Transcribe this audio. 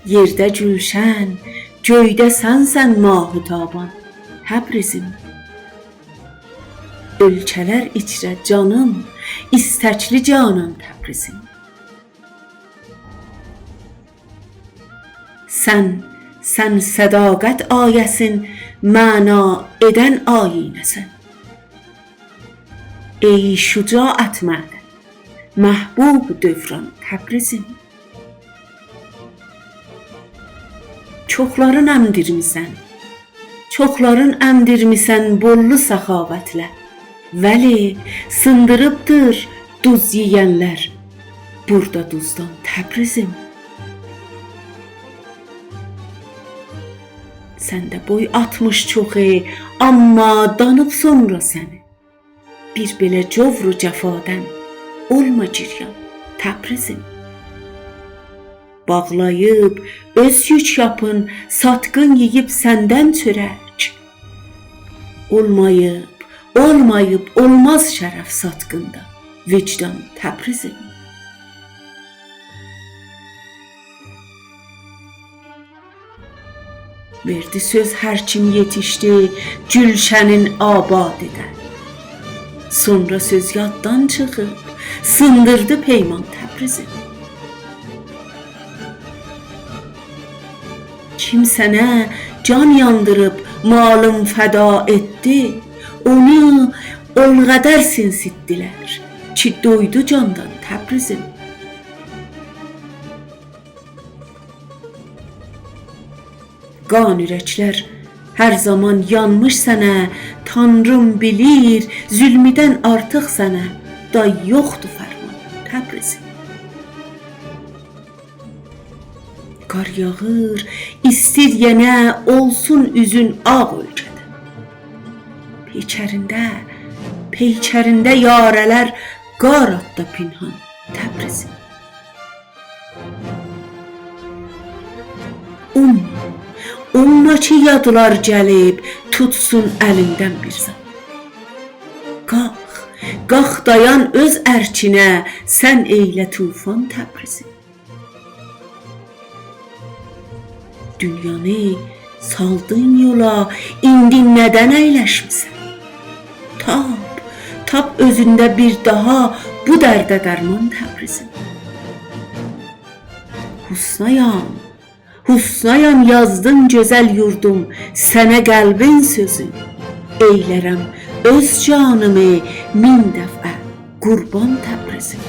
Yerdə gülşən, göydə sənsən mahı taban, Təbrizim. Ölkələr içrə canım, istəkli canan Təbrizim. Sən sədaqət ayəsin, məna edən ayinəsən. Ey şücaət mədən, məhbub dövran Təbrizim. Çoxların əmdirmisən bollu səxavətlə, vəli sındırıbdır duz yiyənlər, burada duzdan Təbrizim. Səndə boy atmış çoxu, amma danıb sonra səni. Bir belə cövru cəfadən olma giryan Təbrizim. Bağlayıb öz yük yapın, satqın yeyib səndən çörək. Olmayıb olmaz şərəf satqında, vicdan Təbrizim. Verdi söz hər kim yetişdi, gülşənin abad edən. Sonra söz yaddan çıxıb, sındırdı peyman Təbrizim. Kim sənə can yandırıb malım fəda etdi, onu ol qədər sinsitdilər ki, doydu candan Təbrizim. Qan ürəklər hər zaman yanmış sənə, Tanrım bilir, zülmüdən artıq sənə day yoxdur fərman Təbrizim. Qar yağır, istir yenə, olsun üzün ağ ölkədə. Peykərində yarələr qar atda pinhan Təbrizim. Umma ki yadlar gəlib, tutsun əlindən bir zaman. Qalx dayan öz ərkinə, sən eylə tufan Təbrizim. Dünyanı saldın yola, indi nədən əyləşmisən? Tap özündə bir daha bu dərdə dərman Təbrizim. Husnayam yazdın gözəl yurdum, sənə qəlbin sözün. Eylərəm öz canımı min dəfə qurban Təbrizim.